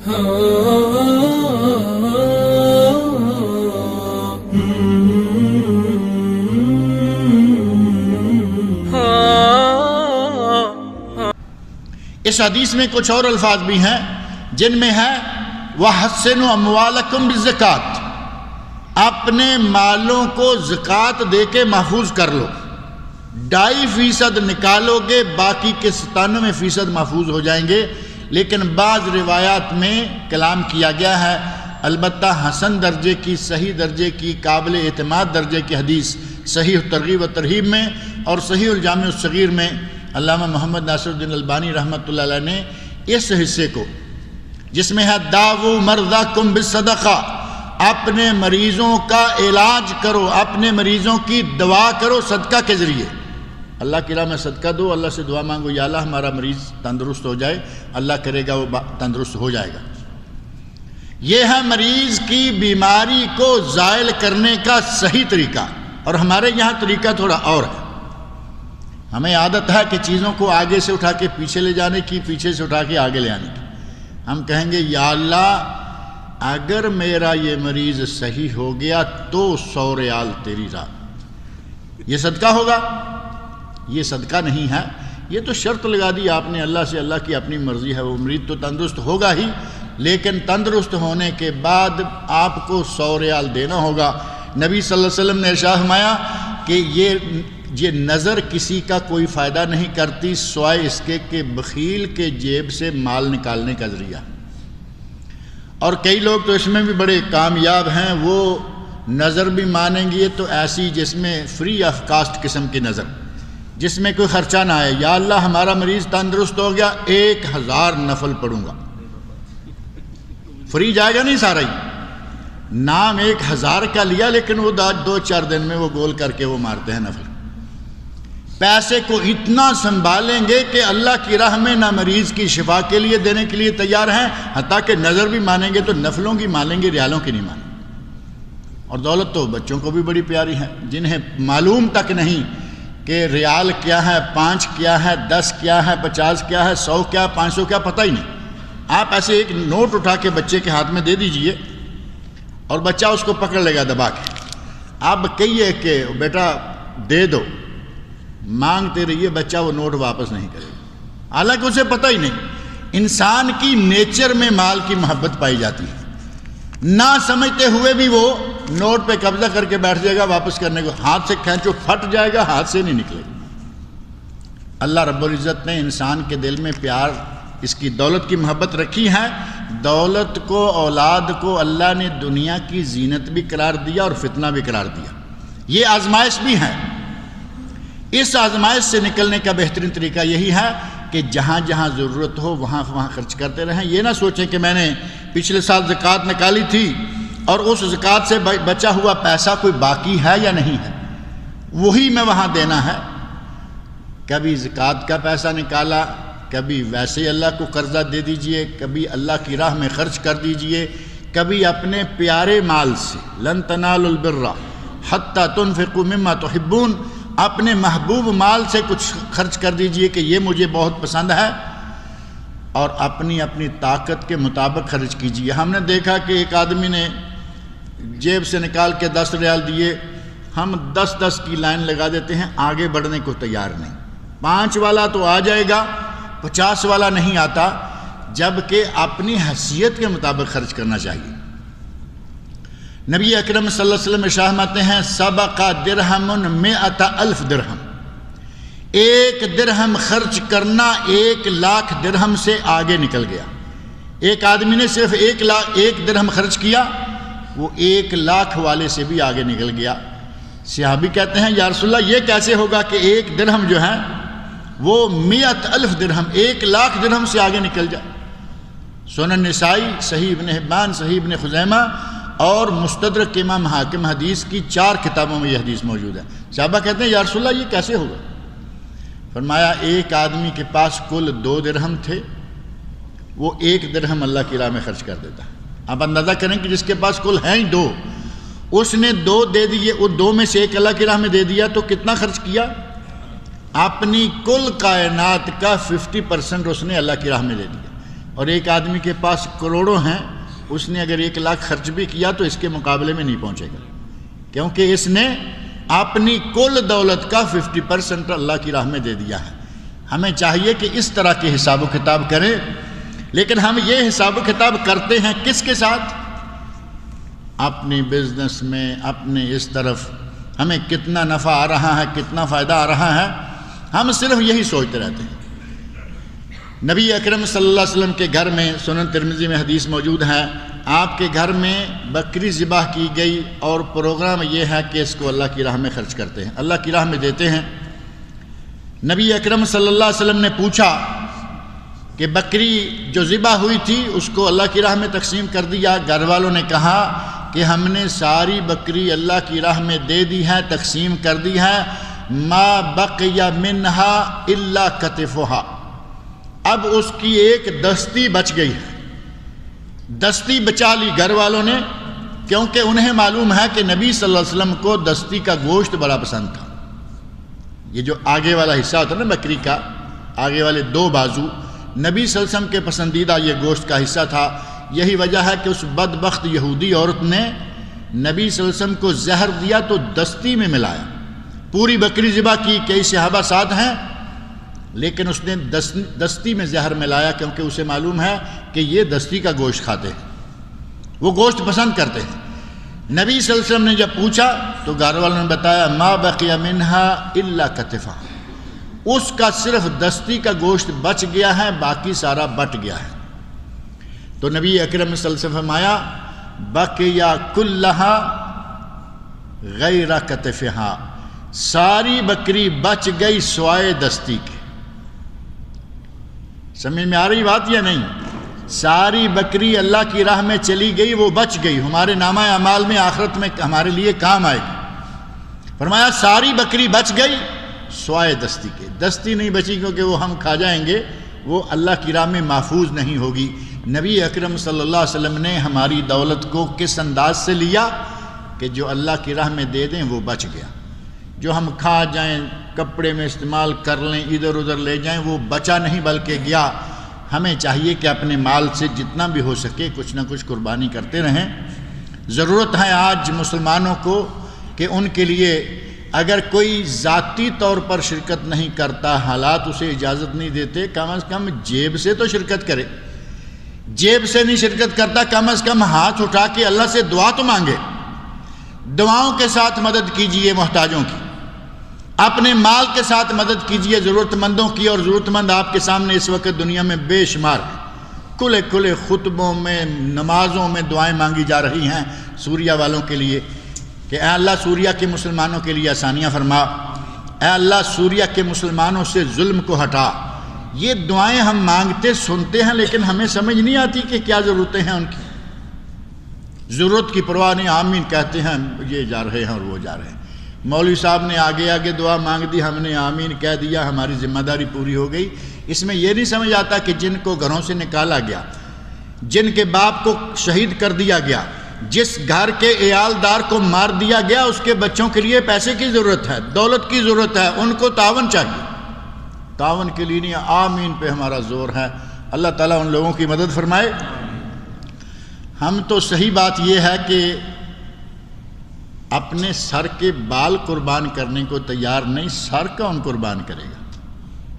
اس حدیث میں کچھ اور الفاظ بھی ہیں جن میں ہے وَحَسِّنُوا أَمْوَالَكُمْ بِالزَّكَاةِ، اپنے مالوں کو زکوٰۃ دے کے محفوظ کر لو، 2.5% نکالو گے، باقی کے 97% محفوظ ہو جائیں گے۔ لیکن بعض روایات میں کلام کیا گیا ہے، البتہ حسن درجے کی، صحیح درجے کی، قابل اعتماد درجے کی حدیث صحیح ترغیب و ترہیب میں اور صحیح الجامع الصغیر میں علامہ محمد ناصر الدین البانی رحمۃ اللہ علیہ نے اس حصے کو جس میں ہے داووا مرضاکم بالصدقہ، اپنے مریضوں کا علاج کرو، اپنے مریضوں کی دعا کرو صدقہ کے ذریعے، اللہ کی راہ میں صدقہ دو، اللہ سے دعا مانگو یا اللہ ہمارا مریض تندرست ہو جائے، اللہ کرے گا وہ تندرست ہو جائے گا۔ یہ ہے مریض کی بیماری کو زائل کرنے کا صحیح طریقہ، اور ہمارے یہاں طریقہ تھوڑا اور ہے۔ ہمیں عادت ہے کہ چیزوں کو آگے سے اٹھا کے پیچھے لے جانے کی، پیچھے سے اٹھا کے آگے لے آنے کی۔ ہم کہیں گے یا اللہ اگر میرا یہ مریض صحیح ہو گیا تو 100 ریال تیری راہ، یہ صدقہ ہوگا؟ یہ صدقہ نہیں ہے، یہ تو شرط لگا دی آپ نے اللہ سے، اللہ کی اپنی مرضی ہے، وہ مریض تو تندرست ہوگا ہی، لیکن تندرست ہونے کے بعد آپ کو 100 ریال دینا ہوگا۔ نبی صلی اللہ علیہ وسلم نے ارشاد فرمایا کہ یہ نظر کسی کا کوئی فائدہ نہیں کرتی سوائے اس کے کہ بخیل کے جیب سے مال نکالنے کا ذریعہ۔ اور کئی لوگ تو اس میں بھی بڑے کامیاب ہیں، وہ نظر بھی مانیں گے تو ایسی جس میں فری آف کاسٹ قسم کی نظر، جس میں کوئی خرچہ نہ آئے، یا اللہ ہمارا مریض تندرست ہو گیا 1000 نفل پڑھوں گا، فری جائے گا نہیں سارا ہی، نام 1000 کا لیا لیکن وہ 2-4 دن میں وہ گول کر کے وہ مارتے ہیں نفل۔ پیسے کو اتنا سنبھالیں گے کہ اللہ کی راہ میں نہ مریض کی شفا کے لیے دینے کے لیے تیار ہیں، حتیٰ کہ نظر بھی مانیں گے تو نفلوں کی مانیں گے، ریالوں کی نہیں مانیں گے۔ اور دولت تو بچوں کو بھی بڑی پیاری ہے، جنہیں معلوم تک نہیں کہ ریال کیا ہے، 5 کیا ہے، 10 کیا ہے، 50 کیا ہے، 100 کیا ہے، 500 کیا، پتہ ہی نہیں۔ آپ ایسے ایک نوٹ اٹھا کے بچے کے ہاتھ میں دے دیجئے اور بچہ اس کو پکڑ لے گا دبا کے، آپ کہیے کہ بیٹا دے دو، مانگتے رہیے، بچہ وہ نوٹ واپس نہیں کرے گا، حالانکہ اسے پتہ ہی نہیں۔ انسان کی نیچر میں مال کی محبت پائی جاتی ہے، نہ سمجھتے ہوئے بھی وہ نوٹ پہ قبضہ کر کے بیٹھ جائے گا، واپس کرنے کو ہاتھ سے کھینچو پھٹ جائے گا، ہاتھ سے نہیں نکلے گا۔ اللہ رب العزت نے انسان کے دل میں پیار، اس کی دولت کی محبت رکھی ہے۔ دولت کو، اولاد کو اللہ نے دنیا کی زینت بھی قرار دیا اور فتنہ بھی قرار دیا، یہ آزمائش بھی ہے۔ اس آزمائش سے نکلنے کا بہترین طریقہ یہی ہے کہ جہاں جہاں ضرورت ہو وہاں وہاں خرچ کرتے رہیں۔ یہ نہ سوچیں کہ میں نے پچھلے سال زکوٰۃ نکالی تھی اور اس زکوٰۃ سے بچا ہوا پیسہ کوئی باقی ہے یا نہیں ہے، وہی میں وہاں دینا ہے۔ کبھی زکوٰۃ کا پیسہ نکالا، کبھی ویسے ہی اللہ کو قرضہ دے دیجئے، کبھی اللہ کی راہ میں خرچ کر دیجئے، کبھی اپنے پیارے مال سے، لن تنالوا البر حتی تنفقوا مما تحبون، اپنے محبوب مال سے کچھ خرچ کر دیجئے کہ یہ مجھے بہت پسند ہے، اور اپنی اپنی طاقت کے مطابق خرچ کیجئے۔ ہم نے دیکھا کہ ایک آدمی نے جیب سے نکال کے 10 ریال دیے، ہم 10 کی لائن لگا دیتے ہیں، آگے بڑھنے کو تیار نہیں۔ 5 والا تو آ جائے گا، 50 والا نہیں آتا، جبکہ اپنی حیثیت کے مطابق خرچ کرنا چاہیے۔ نبی اکرم صلی اللہ علیہ وسلم ارشاد فرماتے ہیں سبق درہم 100,000 درہم، 1 درہم خرچ کرنا 1,00,000 درہم سے آگے نکل گیا۔ ایک آدمی نے صرف 1 درہم خرچ کیا، وہ 1,00,000 والے سے بھی آگے نکل گیا۔ صحابی کہتے ہیں یا رسول اللہ یہ کیسے ہوگا کہ 1 درہم جو ہے وہ 100,000 درہم، 1,00,000 درہم سے آگے نکل جائے۔ سنن نسائی، صحیح ابن حبان، صحیح ابن خزیمہ اور مستدرک امام حاکم حدیث کی 4 کتابوں میں یہ حدیث موجود ہے۔ صحابہ کہتے ہیں یا رسول اللہ یہ کیسے ہوگا؟ فرمایا ایک آدمی کے پاس کل 2 درہم تھے، وہ 1 درہم اللہ کی راہ میں خرچ کر دیتا ہے۔ آپ اندازہ کریں کہ جس کے پاس کل ہیں ہی 2، اس نے 2 دے دیے، وہ 2 میں سے 1 اللہ کی راہ میں دے دیا تو کتنا خرچ کیا؟ اپنی کل کائنات کا 50% اس نے اللہ کی راہ میں دے دیا۔ اور ایک آدمی کے پاس کروڑوں ہیں، اس نے اگر 1 لاکھ خرچ بھی کیا تو اس کے مقابلے میں نہیں پہنچے گا، کیونکہ اس نے اپنی کل دولت کا 50% اللہ کی راہ میں دے دیا ہے۔ ہمیں چاہیے کہ اس طرح کے حساب و کتاب کریں، لیکن ہم یہ حساب و کتاب کرتے ہیں کس کے ساتھ؟ اپنی بزنس میں، اپنے اس طرف ہمیں کتنا نفع آ رہا ہے، کتنا فائدہ آ رہا ہے، ہم صرف یہی سوچتے رہتے ہیں۔ نبی اکرم صلی اللہ علیہ وسلم کے گھر میں، سنن ترمذی میں حدیث موجود ہے، آپ کے گھر میں بکری ذبح کی گئی اور پروگرام یہ ہے کہ اس کو اللہ کی راہ میں خرچ کرتے ہیں، اللہ کی راہ میں دیتے ہیں۔ نبی اکرم صلی اللہ علیہ وسلم نے پوچھا کہ بکری جو ذبح ہوئی تھی اس کو اللہ کی راہ میں تقسیم کر دیا؟ گھر والوں نے کہا کہ ہم نے ساری بکری اللہ کی راہ میں دے دی ہے، تقسیم کر دی ہے، ما بقی منہا الا کتفہا، اب اس کی ایک دستی بچ گئی ہے۔ دستی بچا لی گھر والوں نے، کیونکہ انہیں معلوم ہے کہ نبی صلی اللہ علیہ وسلم کو دستی کا گوشت بڑا پسند تھا۔ یہ جو آگے والا حصہ ہوتا ہے نا بکری کا، آگے والے 2 بازو، نبی صلی اللہ علیہ وسلم کے پسندیدہ یہ گوشت کا حصہ تھا۔ یہی وجہ ہے کہ اس بدبخت یہودی عورت نے نبی صلی اللہ علیہ وسلم کو زہر دیا تو دستی میں ملایا۔ پوری بکری ذبح کی، کئی صحابہ ساتھ ہیں، لیکن اس نے دستی میں زہر ملایا، کیونکہ اسے معلوم ہے کہ یہ دستی کا گوشت کھاتے ہیں، وہ گوشت پسند کرتے ہیں۔ نبی صلی اللہ علیہ وسلم نے جب پوچھا تو گھر والوں نے بتایا ما بقی منہا الا کتفا، اس کا صرف دستی کا گوشت بچ گیا ہے، باقی سارا بٹ گیا ہے۔ تو نبی اکرم صلی اللہ علیہ وسلم فرمایا بقیا کلہا غیر کتفہا، ساری بکری بچ گئی سوائے دستی کے۔ سمجھ میں آ رہی بات یا نہیں؟ ساری بکری اللہ کی راہ میں چلی گئی، وہ بچ گئی، ہمارے نامہ اعمال میں آخرت میں ہمارے لیے کام آئے گی۔ فرمایا ساری بکری بچ گئی سوائے دستی کے، دستی نہیں بچی کیونکہ وہ ہم کھا جائیں گے، وہ اللہ کی راہ میں محفوظ نہیں ہوگی۔ نبی اکرم صلی اللہ علیہ وسلم نے ہماری دولت کو کس انداز سے لیا کہ جو اللہ کی راہ میں دے دیں وہ بچ گیا، جو ہم کھا جائیں، کپڑے میں استعمال کر لیں، ادھر ادھر لے جائیں، وہ بچا نہیں بلکہ گیا۔ ہمیں چاہیے کہ اپنے مال سے جتنا بھی ہو سکے کچھ نہ کچھ قربانی کرتے رہیں۔ ضرورت ہے آج مسلمانوں کو کہ ان کے لیے اگر کوئی ذاتی طور پر شرکت نہیں کرتا، حالات اسے اجازت نہیں دیتے، کم از کم جیب سے تو شرکت کرے۔ جیب سے نہیں شرکت کرتا، کم از کم ہاتھ اٹھا کے اللہ سے دعا تو مانگے، دعاؤں کے ساتھ مدد کیجیے محتاجوں کی، اپنے مال کے ساتھ مدد کیجیے ضرورت مندوں کی، اور ضرورت مند آپ کے سامنے اس وقت دنیا میں بے شمار ہیں۔ کھلے کھلے خطبوں میں، نمازوں میں دعائیں مانگی جا رہی ہیں سوریہ والوں کے لیے کہ اے اللہ سوریہ کے مسلمانوں کے لیے آسانیاں فرما، اے اللہ سوریہ کے مسلمانوں سے ظلم کو ہٹا۔ یہ دعائیں ہم مانگتے سنتے ہیں، لیکن ہمیں سمجھ نہیں آتی کہ کیا ضرورتیں ہیں ان کی۔ ضرورت کی پرواہ نہیں، آمین کہتے ہیں، یہ جا رہے ہیں اور وہ جا رہے ہیں۔ مولوی صاحب نے آگے آگے دعا مانگ دی، ہم نے آمین کہہ دیا، ہماری ذمہ داری پوری ہو گئی۔ اس میں یہ نہیں سمجھ آتا کہ جن کو گھروں سے نکالا گیا، جن کے باپ کو شہید کر دیا گیا، جس گھر کے عیالدار کو مار دیا گیا، اس کے بچوں کے لیے پیسے کی ضرورت ہے، دولت کی ضرورت ہے، ان کو تعاون چاہیے۔ تعاون کے لیے نہیں، آمین پہ ہمارا زور ہے۔ اللہ تعالیٰ ان لوگوں کی مدد فرمائے۔ ہم تو صحیح بات یہ ہے کہ اپنے سر کے بال قربان کرنے کو تیار نہیں، سر کون قربان کرے گا؟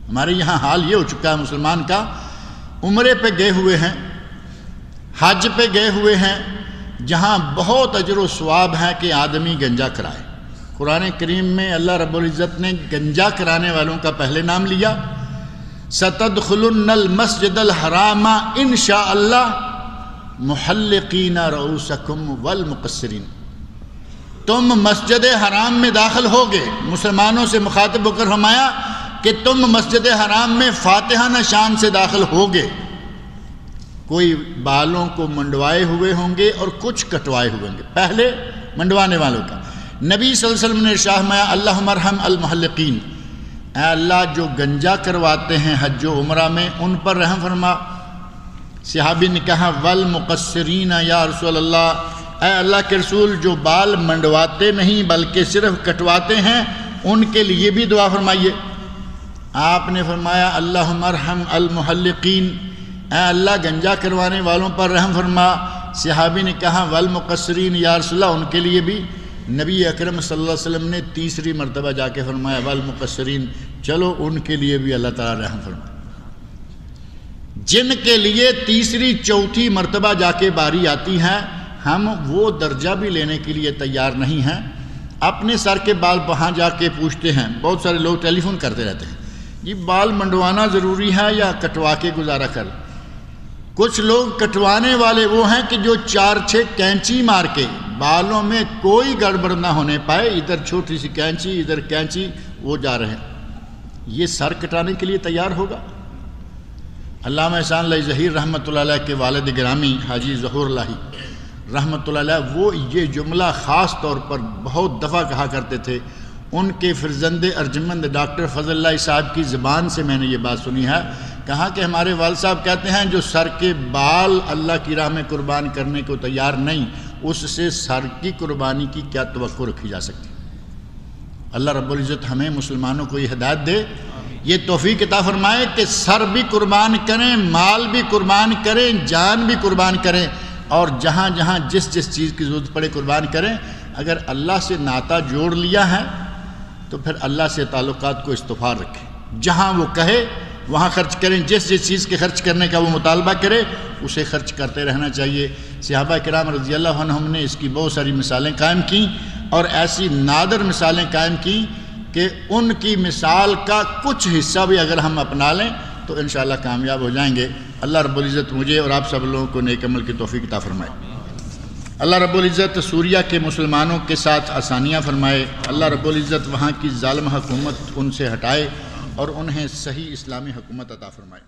ہمارے یہاں حال یہ ہو چکا ہے مسلمان کا، عمرے پہ گئے ہوئے ہیں، حج پہ گئے ہوئے ہیں، جہاں بہت اجر و ثواب ہے کہ آدمی گنجا کرائے۔ قرآن کریم میں اللہ رب العزت نے گنجا کرانے والوں کا پہلے نام لیا، سَتَدْخُلُنَّ الْمَسْجِدَ الْحَرَامَ اِنْشَاءَ اللَّهِ مُحَلِّقِينَ رُؤُوسَكُمْ وَالْمُقَصِّرِينَ، تم مسجد حرام میں داخل ہوگے، مسلمانوں سے مخاطب ہو کر فرمایا کہ تم مسجد حرام میں فاتحہ نشان سے داخل ہوگے، کوئی بالوں کو منڈوائے ہوئے ہوں گے اور کچھ کٹوائے ہوئے ہوں گے، پہلے منڈوانے والوں کا۔ نبی صلی اللہ علیہ وسلم نے ارشاد فرمایا اللہم ارحم المحلقین، اے اللہ جو گنجا کرواتے ہیں حج و عمرہ میں ان پر رحم فرما۔ صحابی نے کہا والمقصرین یا رسول اللہ، اے اللہ کے رسول جو بال منڈواتے نہیں بلکہ صرف کٹواتے ہیں ان کے لیے بھی دعا فرمائیے۔ آپ نے فرمایا اللہم ارحم المحلقین، اے اللہ گنجا کروانے والوں پر رحم فرما۔ صحابی نے کہا والمقصرین یا رسول اللہ، ان کے لیے بھی نبی اکرم صلی اللہ علیہ وسلم نے تیسری مرتبہ جا کے فرمایا والمقصرین، چلو ان کے لیے بھی اللہ تعالیٰ رحم فرما۔ جن کے لیے تیسری چوتھی مرتبہ جا کے باری آتی ہے، ہم وہ درجہ بھی لینے کے لیے تیار نہیں ہیں۔ اپنے سر کے بال وہاں جا کے پوچھتے ہیں، بہت سارے لوگ ٹیلی فون کرتے رہتے ہیں، یہ بال منڈوانا ضروری ہے یا کٹوا کے گزارا کر۔ کچھ لوگ کٹوانے والے وہ ہیں کہ جو 4-6 کینچی مار کے بالوں میں کوئی گڑبڑ نہ ہونے پائے، ادھر چھوٹی سی کینچی ادھر کینچی، وہ جا رہے ہیں۔ یہ سر کٹانے کے لیے تیار ہوگا؟ علامہ احسان اللہ ظہیر رحمۃ اللہ علیہ کے والد گرامی حاجی ظہور اللہ رحمۃ اللہ علیہ، وہ یہ جملہ خاص طور پر بہت دفعہ کہا کرتے تھے۔ ان کے فرزند ارجمند ڈاکٹر فضل اللہ صاحب کی زبان سے میں نے یہ بات سنی ہے، کہا کہ ہمارے والد صاحب کہتے ہیں جو سر کے بال اللہ کی راہ میں قربان کرنے کو تیار نہیں، اس سے سر کی قربانی کی کیا توقع رکھی جا سکتی؟ اللہ رب العزت ہمیں مسلمانوں کو یہ ہدایت دے، یہ توفیق عطا فرمائے کہ سر بھی قربان کریں، مال بھی قربان کریں، جان بھی قربان کریں، اور جہاں جہاں جس جس چیز کی ضرورت پڑے قربان کریں۔ اگر اللہ سے ناطہ جوڑ لیا ہے تو پھر اللہ سے تعلقات کو استوار رکھیں، جہاں وہ کہے وہاں خرچ کریں، جس جس چیز کے خرچ کرنے کا وہ مطالبہ کرے اسے خرچ کرتے رہنا چاہیے۔ صحابہ کرام رضی اللہ عنہم نے اس کی بہت ساری مثالیں قائم کیں، اور ایسی نادر مثالیں قائم کیں کہ ان کی مثال کا کچھ حصہ بھی اگر ہم اپنا لیں تو انشاءاللہ کامیاب ہو جائیں گے۔ اللہ رب العزت مجھے اور آپ سب لوگوں کو نیک عمل کی توفیق عطا فرمائے۔ اللہ رب العزت سوریہ کے مسلمانوں کے ساتھ آسانیاں فرمائے۔ اللہ رب العزت وہاں کی ظالم حکومت ان سے ہٹائے اور انہیں صحیح اسلامی حکومت عطا فرمائے۔